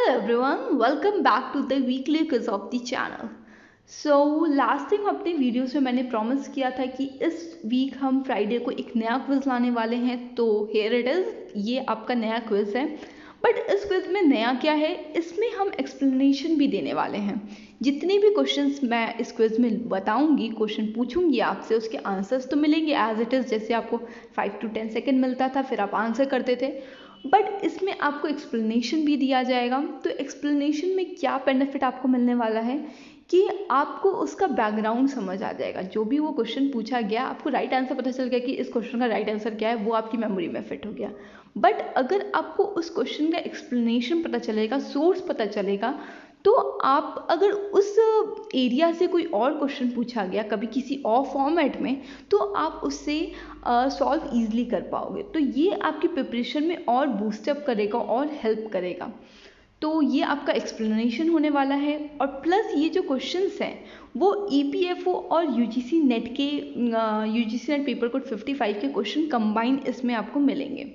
everyone, welcome back to the weekly quiz of the channel. Last time अपने videos में मैंने promise किया था कि इस वीक हम फ्राइडे को एक नया क्विज लाने वाले हैं। तो हेयर इट इज़, ये आपका नया क्विज है। बट इस क्विज में नया क्या है, इसमें हम एक्सप्लेनेशन भी देने वाले हैं। जितने भी क्वेश्चंस मैं इस क्विज में बताऊंगी, क्वेश्चन पूछूंगी आपसे, उसके आंसर्स तो मिलेंगे एज इट इज़, जैसे आपको 5 to 10 सेकेंड मिलता था फिर आप आंसर करते थे। बट इसमें आपको एक्सप्लेनेशन भी दिया जाएगा। तो एक्सप्लेनेशन में क्या बेनिफिट आपको मिलने वाला है कि आपको उसका बैकग्राउंड समझ आ जाएगा। जो भी वो क्वेश्चन पूछा गया, आपको राइट आंसर पता चल गया कि इस क्वेश्चन का राइट आंसर क्या है, वो आपकी मेमोरी में फिट हो गया। बट अगर आपको उस क्वेश्चन का एक्सप्लेनेशन पता चलेगा, सोर्स पता चलेगा, तो आप अगर उस एरिया से कोई और क्वेश्चन पूछा गया कभी किसी और फॉर्मेट में, तो आप उससे सॉल्व ईजिली कर पाओगे। तो ये आपकी प्रिपरेशन में और बूस्टअप करेगा और हेल्प करेगा। तो ये आपका एक्सप्लेनेशन होने वाला है। और प्लस ये जो क्वेश्चंस हैं वो EPFO और UGC नेट के UGC नेट पेपर कोड 55 के क्वेश्चन कंबाइन इसमें आपको मिलेंगे।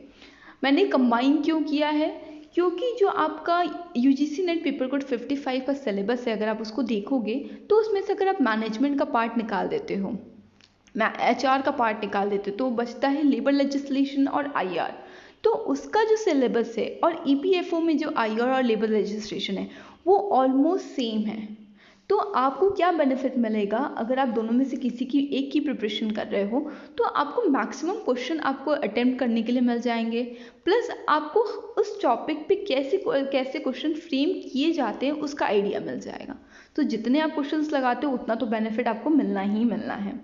मैंने कंबाइन क्यों किया है, क्योंकि जो आपका UGC नेट पेपर कोड 55 का सिलेबस है, अगर आप उसको देखोगे तो उसमें से अगर आप मैनेजमेंट का पार्ट निकाल देते हो, HR का पार्ट निकाल देते हो, तो बचता है लेबर लेजिस्लेशन और IR। तो उसका जो सिलेबस है और EPFO में जो IR और लेबर लेजिस्लेशन है वो ऑलमोस्ट सेम है। तो आपको क्या बेनिफिट मिलेगा, अगर आप दोनों में से किसी की एक की प्रिपरेशन कर रहे हो तो आपको मैक्सिमम क्वेश्चन आपको अटेम्प्ट करने के लिए मिल जाएंगे। प्लस आपको उस टॉपिक पे कैसे क्वेश्चन फ्रेम किए जाते हैं उसका आइडिया मिल जाएगा। तो जितने आप क्वेश्चंस लगाते हो उतना तो बेनिफिट आपको मिलना ही मिलना है।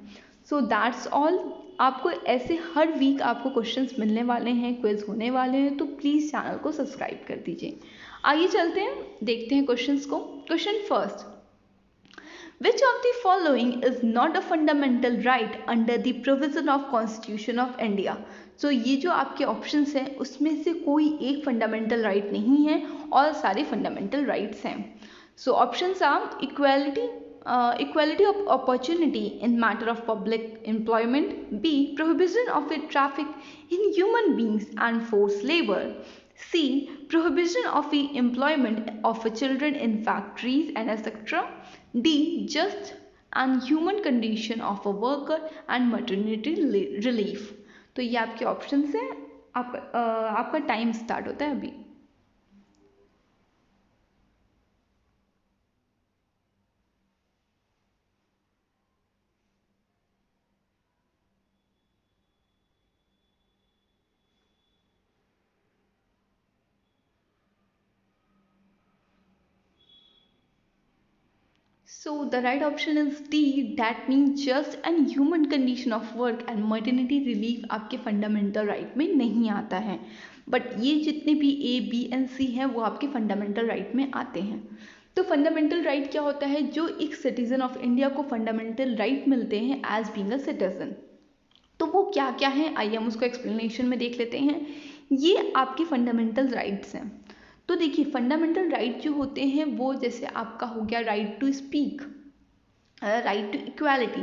So that's all. आपको ऐसे हर वीक आपको क्वेश्चंस मिलने वाले हैं, क्विज होने वाले हैं, तो प्लीज़ चैनल को सब्सक्राइब कर दीजिए। आइए चलते हैं, देखते हैं क्वेश्चंस को। Question first, Which of the following is not a fundamental right under the provision of Constitution of India? So ये जो आपके ऑप्शंस हैं उसमें से कोई एक फंडामेंटल राइट नहीं है और सारे फंडामेंटल राइट्स हैं। So options are equality of opportunity in matter of public employment, B, prohibition of a traffic in human beings and forced labor, C, prohibition of the employment of children in factories and etc. D, just and human condition of a worker and maternity relief। तो ये आपके options हैं। आपका time start होता है अभी। So the right option is D, that means just and human condition of work and maternity relief आपके fundamental right में नहीं आता है। बट ये जितने भी A, B and C हैं वो आपके फंडामेंटल राइट में आते हैं। तो फंडामेंटल राइट क्या होता है, जो एक सिटीजन ऑफ इंडिया को फंडामेंटल राइट मिलते हैं एज बीइंग अ सिटीजन। तो वो क्या क्या हैं, आइए हम उसको एक्सप्लेनेशन में देख लेते हैं। ये आपके फंडामेंटल राइट्स हैं। तो देखिए, फंडामेंटल राइट जो होते हैं वो जैसे आपका हो गया right to speak, right to equality.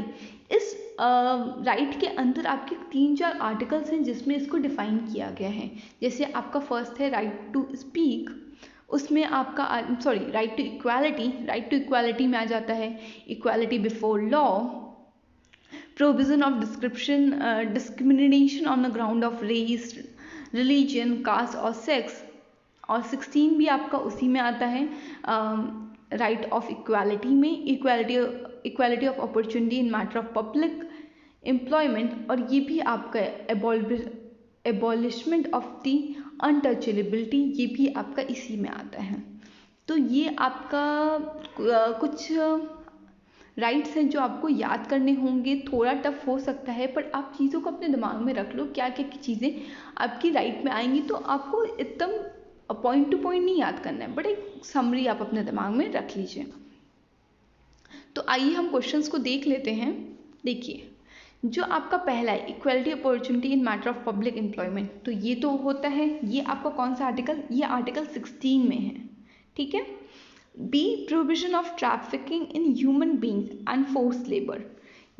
इस राइट के अंदर आपके 3-4 आर्टिकल्स हैं जिसमें इसको डिफाइन किया गया है। जैसे आपका फर्स्ट है राइट टू स्पीक, उसमें आपका राइट टू इक्वालिटी में आ जाता है equality before law, prohibition of discrimination on the ground of race, religion, caste और sex। और 16 भी आपका उसी में आता है, राइट ऑफ इक्वालिटी में, equality of opportunity in matter of public employment. और ये भी आपका एबॉलिशमेंट ऑफ द अनटचेबिलिटी, ये भी आपका इसी में आता है। तो ये आपका कुछ राइट्स हैं जो आपको याद करने होंगे। थोड़ा टफ हो सकता है पर आप चीज़ों को अपने दिमाग में रख लो, क्या क्या चीज़ें आपकी राइट में आएंगी। तो आपको एकदम पॉइंट टू पॉइंट नहीं याद करना है, बट एक समरी आप अपने दिमाग में रख लीजिए। तो आइए हम क्वेश्चंस को देख लेते हैं। देखिए, जो आपका पहला है equality opportunity in matter of public employment, तो ये तो होता है, ये आपका कौन सा आर्टिकल, ये आर्टिकल 16 में है, ठीक है। B, prohibition of trafficking in human beings and force labour,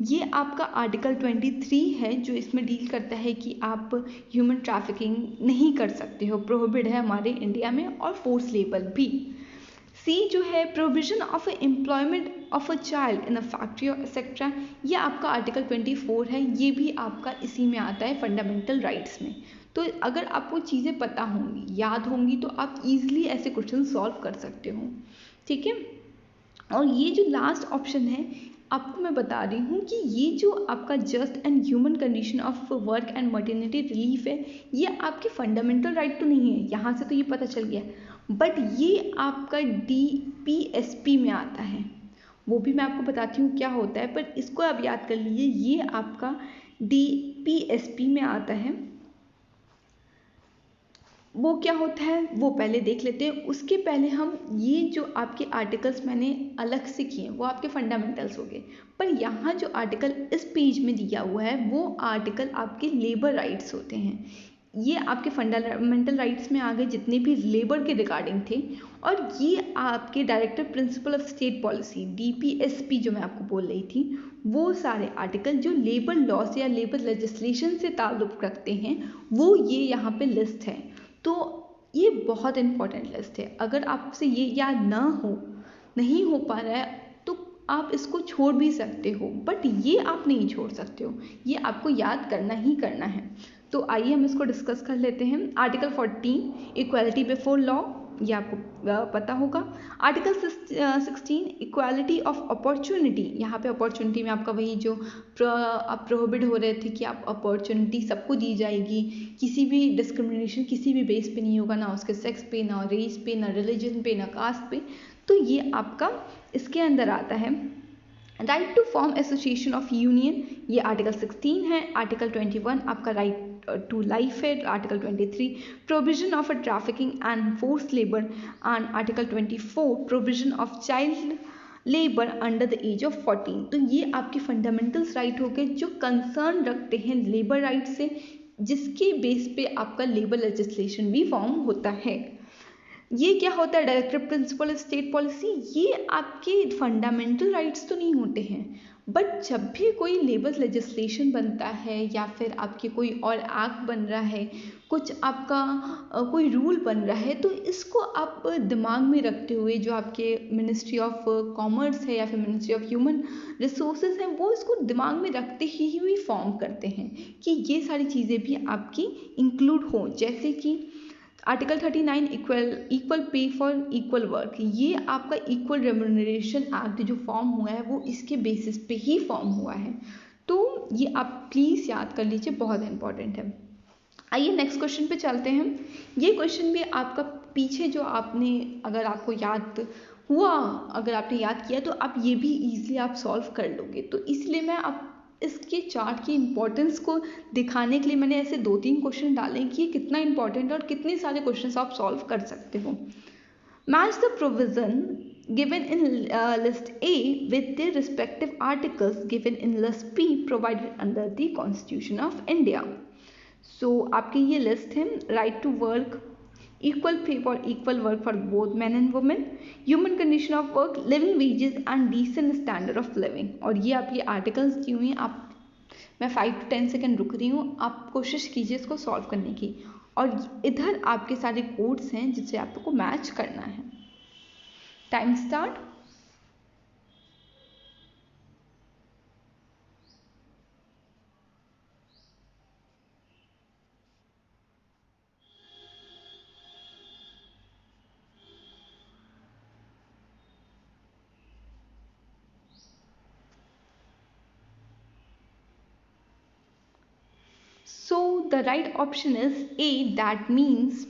ये आपका आर्टिकल 23 है जो इसमें डील करता है कि आप ह्यूमन ट्रैफिकिंग नहीं कर सकते हो, प्रोहिबिट है हमारे इंडिया में, और फोर्स लेबर भी। सी जो है provision of employment of a child in a factory और एक्सेट्रा, ये आपका आर्टिकल 24 है, ये भी आपका इसी में आता है फंडामेंटल राइट्स में। तो अगर आपको चीज़ें पता होंगी, याद होंगी, तो आप इजीली ऐसे क्वेश्चन सॉल्व कर सकते हो, ठीक है। और ये जो लास्ट ऑप्शन है आपको मैं बता रही हूँ कि ये जो आपका just and human condition of work and maternity relief है, ये आपके फंडामेंटल राइट तो नहीं है, यहाँ से तो ये पता चल गया, बट ये आपका DPSP में आता है। वो भी मैं आपको बताती हूँ क्या होता है, पर इसको आप याद कर लीजिए, ये आपका DPSP में आता है। वो क्या होता है वो पहले देख लेते हैं, उसके पहले हम ये जो आपके आर्टिकल्स मैंने अलग से किए वो आपके फंडामेंटल्स हो गए, पर यहाँ जो आर्टिकल इस पेज में दिया हुआ है वो आर्टिकल आपके लेबर राइट्स होते हैं। ये आपके फंडामेंटल राइट्स में आ गए जितने भी लेबर के रिगार्डिंग थे, और ये आपके director principle of state policy DPSP जो मैं आपको बोल रही थी, वो सारे आर्टिकल जो लेबर लॉस या लेबर लेजिस्लेशन से ताल्लुक़ रखते हैं वो ये यहाँ पे लिस्ट है। तो ये बहुत इंपॉर्टेंट लिस्ट है, अगर आपसे ये याद नहीं हो पा रहा है तो आप इसको छोड़ भी सकते हो, बट ये आप नहीं छोड़ सकते हो, ये आपको याद करना ही करना है। तो आइए हम इसको डिस्कस कर लेते हैं। आर्टिकल 14 इक्वालिटी बिफोर लॉ, ये आपको पता होगा। आर्टिकल 16 इक्वालिटी ऑफ अपॉर्चुनिटी, यहाँ पे अपॉर्चुनिटी में आपका वही जो आप प्रोहिबिट हो रहे थे कि आप अपॉर्चुनिटी सबको दी जाएगी, किसी भी डिस्क्रिमिनेशन किसी भी बेस पे नहीं होगा, ना उसके सेक्स पे, ना रेस पे, ना रिलीजन पे, ना कास्ट पे, तो ये आपका इसके अंदर आता है। Right to form association of union, ये आर्टिकल 16 है। आर्टिकल 21 आपका राइट टू लाइफ है। Article 23 provision of a trafficking and force labour, and article 24 provision of child labour under the age of 14। तो ये आपके फंडामेंटल्स राइट हो गए जो कंसर्न रखते हैं लेबर राइट से, जिसके बेस पे आपका लेबर लेजिस्लेशन भी फॉर्म होता है। ये क्या होता है डायरेक्टर प्रिंसिपल स्टेट पॉलिसी, ये आपके फंडामेंटल राइट्स तो नहीं होते हैं, बट जब भी कोई लेबर लेजिस्लेशन बनता है या फिर आपके कोई और एक्ट बन रहा है, कुछ आपका कोई रूल बन रहा है, तो इसको आप दिमाग में रखते हुए जो आपके मिनिस्ट्री ऑफ कॉमर्स है या फिर मिनिस्ट्री ऑफ ह्यूमन रिसोर्सेज है, वो इसको दिमाग में रखते ही फॉर्म करते हैं कि ये सारी चीज़ें भी आपकी इंक्लूड हों। जैसे कि article 39 equal pay for equal work, ये आपका इक्वल रेम्यूनरेशन एक्ट जो फॉर्म हुआ है वो इसके बेसिस पे ही फॉर्म हुआ है। तो ये आप प्लीज़ याद कर लीजिए, बहुत इंपॉर्टेंट है। आइए नेक्स्ट क्वेश्चन पे चलते हैं। ये क्वेश्चन भी आपका पीछे जो आपने अगर आपको याद हुआ, अगर आपने याद किया तो आप ये भी ईजिली आप सॉल्व कर लोगे। तो इसलिए मैं आप इसके चार्ट की इम्पोर्टेंस को दिखाने के लिए मैंने ऐसे 2-3 क्वेश्चन डाले कि ये कितना इंपॉर्टेंट है और कितने सारे क्वेश्चंस आप सॉल्व कर सकते हो। Match the provision given in list A with their respective articles given in list B provided under the Constitution of India. So आपकी ये लिस्ट है। Right to work, equal pay for equal work for both man and women, human condition of work, living wages and decent standard of living. और ये आपकी articles दी हुई हैं। आप मैं 5 to 10 सेकेंड रुक रही हूँ, आप कोशिश कीजिए इसको सॉल्व करने की। और इधर आपके सारे कोड्स हैं जिससे आपको मैच करना है। Time start. So the right option is A, that means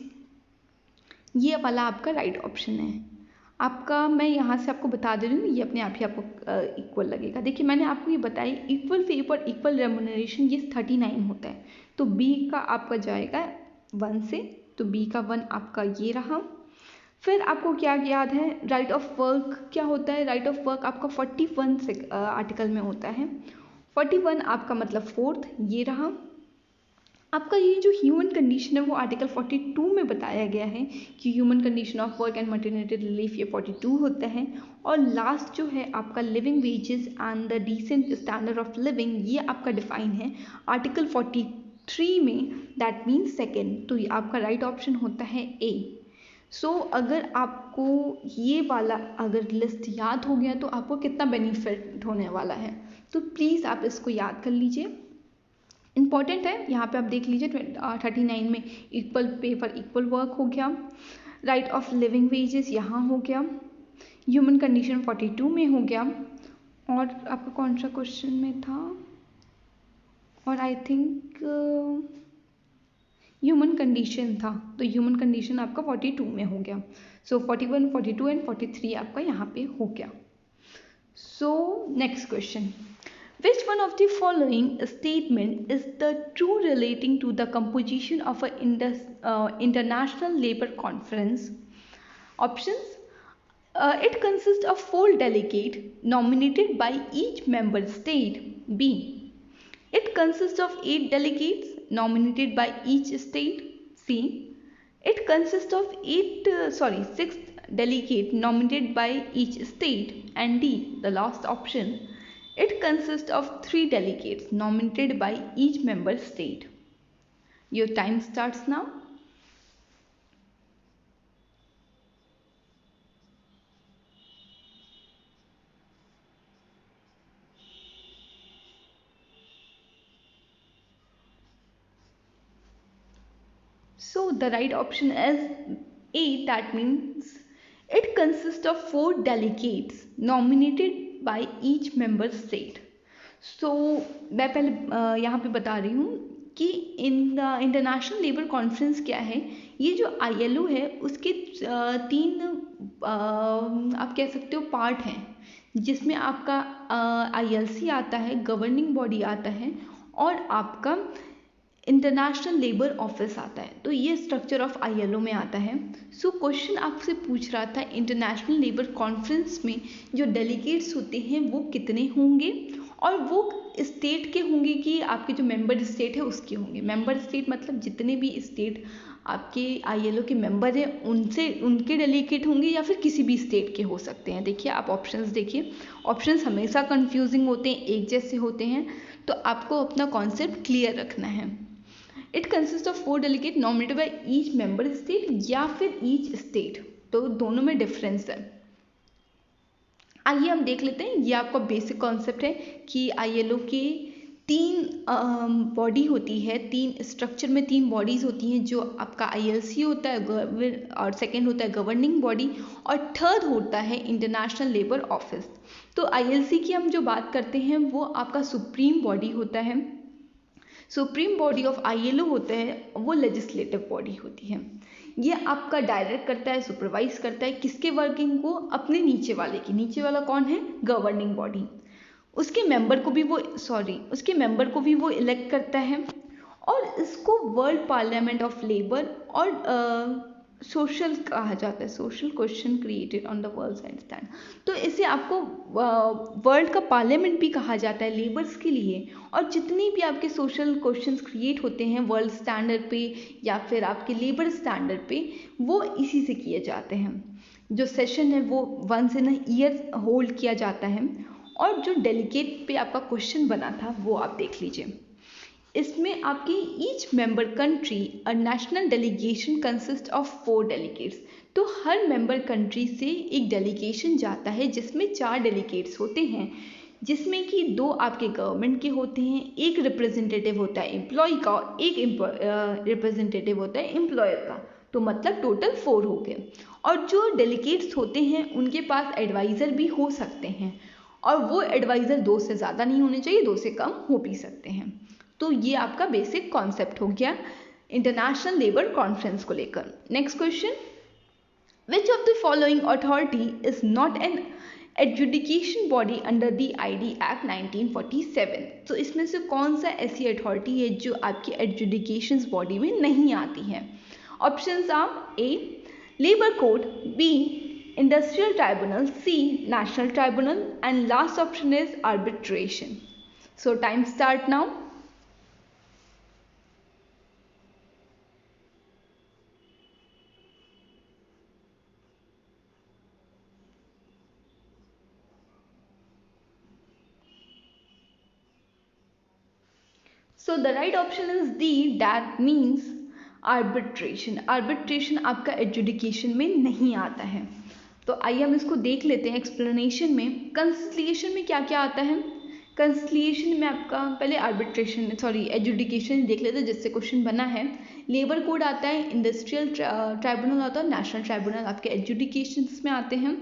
ये वाला आपका राइट ऑप्शन है। आपका मैं यहाँ से आपको बता दे रही हूँ, ये अपने आप ही आपको इक्वल लगेगा। देखिए मैंने आपको ये बताई इक्वल पे पर इक्वल रेम्यूनरेशन ये 39 होता है, तो बी का आपका जाएगा 1 से, तो बी का 1 आपका ये रहा। फिर आपको क्या याद है, राइट ऑफ वर्क क्या होता है, राइट ऑफ वर्क आपका 41 से आर्टिकल में होता है। 41 आपका मतलब 4th ये रहा। आपका ये जो ह्यूमन कंडीशन है वो आर्टिकल 42 में बताया गया है कि human condition of work and maternity relief ये 42 होता है। और लास्ट जो है आपका living wages and the decent standard of living, ये आपका डिफाइन है आर्टिकल 43 में, दैट मीन्स सेकेंड। तो ये आपका राइट ऑप्शन होता है ए। सो अगर आपको ये वाला अगर लिस्ट याद हो गया तो आपको कितना बेनिफिट होने वाला है, तो प्लीज़ आप इसको याद कर लीजिए, इंपॉर्टेंट है। यहाँ पे आप देख लीजिए 39 में equal pay for equal work हो गया, राइट ऑफ लिविंग वेजेस यहाँ हो गया, ह्यूमन कंडीशन 42 में हो गया, और आपका कौन सा क्वेश्चन में था, और आई थिंक ह्यूमन कंडीशन था, तो ह्यूमन कंडीशन आपका 42 में हो गया। सो 41, 42 एंड 43 आपका यहाँ पे हो गया। So next question, which one of the following statement is the true relating to the composition of an international labor conference? Options: it consists of 4 delegates nominated by each member state. B. It consists of 8 delegates nominated by each state. C. It consists of 6 delegates nominated by each state. And D, the last option, it consists of 3 delegates nominated by each member state. Your time starts now. So the right option is A, that means it consists of 4 delegates nominated by each member state. So मैं पहले यहाँ पे बता रही हूँ कि international labour conference क्या है। ये जो ILO है उसके 3 आप कह सकते हो पार्ट हैं, जिसमें आपका ILC आता है, गवर्निंग बॉडी आता है, और आपका इंटरनेशनल लेबर ऑफिस आता है। तो ये स्ट्रक्चर ऑफ ILO में आता है। सो क्वेश्चन आपसे पूछ रहा था इंटरनेशनल लेबर कॉन्फ्रेंस में जो डेलीगेट्स होते हैं वो कितने होंगे, और वो स्टेट के होंगे कि आपके जो मेंबर स्टेट है उसके होंगे। मेंबर स्टेट मतलब जितने भी स्टेट आपके ILO के मेंबर हैं उनसे उनके डेलीगेट होंगे, या फिर किसी भी स्टेट के हो सकते हैं। देखिए आप ऑप्शंस देखिए, ऑप्शंस हमेशा कंफ्यूजिंग होते हैं, एक जैसे होते हैं, तो आपको अपना कॉन्सेप्ट क्लियर रखना है। It consist of 4 delegate nominated by each member state या फिर ईच स्टेट, तो दोनों में डिफरेंस है। आइए हम देख लेते हैं, ये आपका बेसिक कॉन्सेप्ट है कि ILO के 3 बॉडी होती है, 3 स्ट्रक्चर में 3 बॉडीज़ होती हैं, जो आपका ILC होता है और सेकेंड होता है गवर्निंग बॉडी, और थर्ड होता है इंटरनेशनल लेबर ऑफिस। तो ILC की हम जो बात करते हैं वो आपका सुप्रीम बॉडी होता है। सुप्रीम बॉडी ऑफ ILO होता है वो लेजिस्लेटिव बॉडी होती है। ये आपका डायरेक्ट करता है, सुपरवाइज करता है किसके वर्किंग को, अपने नीचे वाले की। नीचे वाला कौन है, गवर्निंग बॉडी। उसके मेंबर को भी वो इलेक्ट करता है, और इसको वर्ल्ड पार्लियामेंट ऑफ लेबर और सोशल कहा जाता है, social question created on the world stand. तो इसे आपको वर्ल्ड का पार्लियामेंट भी कहा जाता है लेबर्स के लिए। और जितनी भी आपके सोशल क्वेश्चंस क्रिएट होते हैं वर्ल्ड स्टैंडर्ड पे या फिर आपके लेबर स्टैंडर्ड पे, वो इसी से किए जाते हैं। जो सेशन है वो once in a year hold किया जाता है। और जो डेलीगेट पे आपका क्वेश्चन बना था वो आप देख लीजिए। इसमें आपकी each member country a national delegation consist of 4 delegates. तो हर मेंबर कंट्री से एक डेलीगेशन जाता है जिसमें 4 डेलीगेट्स होते हैं, जिसमें कि 2 आपके गवर्नमेंट के होते हैं, एक रिप्रेजेंटेटिव होता है एम्प्लॉय का और एक रिप्रेजेंटेटिव होता है एम्प्लॉयर का। तो मतलब टोटल 4 हो गए। और जो डेलीगेट्स होते हैं उनके पास एडवाइज़र भी हो सकते हैं, और वो एडवाइज़र 2 से ज़्यादा नहीं होने चाहिए, 2 से कम हो भी सकते हैं। तो ये आपका बेसिक कॉन्सेप्ट हो गया इंटरनेशनल लेबर कॉन्फ्रेंस को लेकर। Next question, which of the following authority is not an adjudication body under the ID Act 1947? तो इसमें से कौन सा ऐसी अथॉरिटी है जो आपकी एडजुडिकेशन बॉडी में नहीं आती है? Options are A labour code, B industrial tribunal, C national tribunal, and last option is arbitration. So time start now. So the right option is D, that means arbitration. Arbitration आपका adjudication में नहीं आता है। तो आइए हम इसको देख लेते हैं एक्सप्लेनेशन में। कंसिलिएशन में क्या क्या आता है? कंसिलिएशन में आपका पहले एजुडिकेशन देख लेते हैं जिससे क्वेश्चन बना है। लेबर कोड आता है, इंडस्ट्रियल ट्राइब्यूनल आता है, नेशनल ट्राइब्यूनल आपके एजुडिकेशन में आते हैं।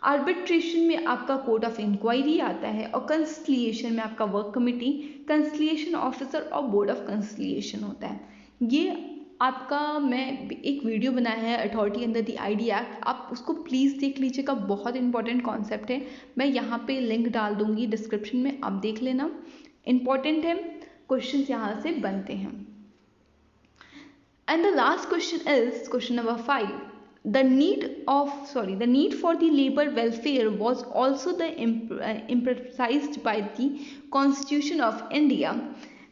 आर्बिट्रेशन में आपका कोर्ट ऑफ इंक्वायरी आता है और कंसिलिएशन में आपका वर्क कमेटी, कंसिलिएशन ऑफिसर और बोर्ड ऑफ कंसिलिएशन होता है। ये आपका मैं एक वीडियो बनाया है authority under the ID act, आप उसको प्लीज़ देख लीजिएगा, बहुत इंपॉर्टेंट कॉन्सेप्ट है। मैं यहाँ पे लिंक डाल दूँगी डिस्क्रिप्शन में, आप देख लेना, इंपॉर्टेंट है, क्वेश्चंस यहाँ से बनते हैं। And the last question is question number 5, the need for the labor welfare was also emphasized by the Constitution of India.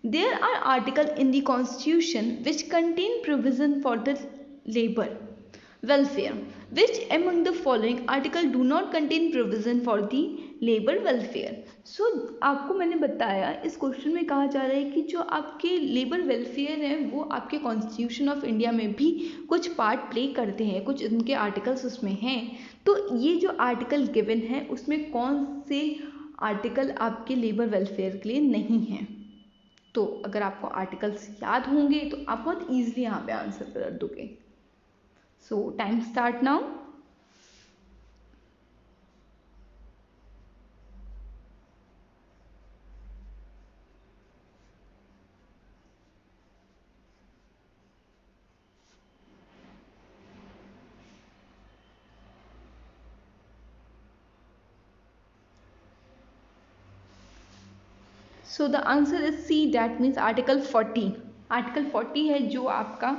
There are articles in the Constitution which contain provision for the labor welfare. Which among the following article do not contain provision for the labor welfare? So आपको मैंने बताया, इस question में कहा जा रहा है कि जो आपके लेबर वेलफेयर है वो आपके कॉन्स्टिट्यूशन ऑफ इंडिया में भी कुछ पार्ट प्ले करते हैं, कुछ उनके आर्टिकल्स उसमें हैं। तो ये जो आर्टिकल गिवन है उसमें कौन से आर्टिकल आपके लेबर वेलफेयर के लिए नहीं हैं? तो अगर आपको आर्टिकल्स याद होंगे तो आप बहुत ईजिली यहाँ पे आंसर कर दोगे। So time start now. So the answer is C, that means article 40। Article 40 है जो आपका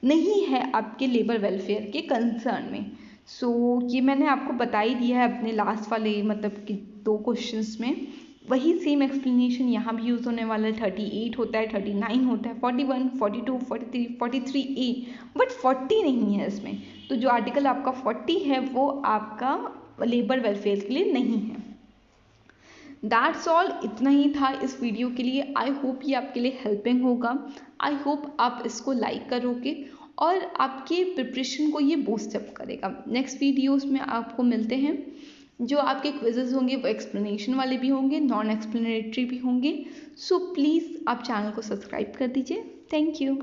नहीं है आपके लेबर वेलफेयर के कंसर्न में। सो ये मैंने आपको बता ही दिया है अपने लास्ट वाले मतलब कि 2 क्वेश्चंस में। वही सेम एक्सप्लेनेशन यहाँ भी यूज़ होने वाला है। 38 होता है, 39 होता है, 41, 42, 43, 43A, बट 40 नहीं है इसमें। तो जो आर्टिकल आपका 40 है वो आपका लेबर वेलफेयर के लिए नहीं है। दैट्स ऑल, इतना ही था इस वीडियो के लिए। आई होप ये आपके लिए हेल्पिंग होगा। आई होप आप इसको लाइक करोगे और आपके प्रिपरेशन को ये बूस्टअप करेगा। नेक्स्ट वीडियोस में आपको मिलते हैं। जो आपके क्विजेज होंगे वो एक्सप्लेनेशन वाले भी होंगे, नॉन एक्सप्लेनेटरी भी होंगे। सो प्लीज़ आप चैनल को सब्सक्राइब कर दीजिए। Thank you.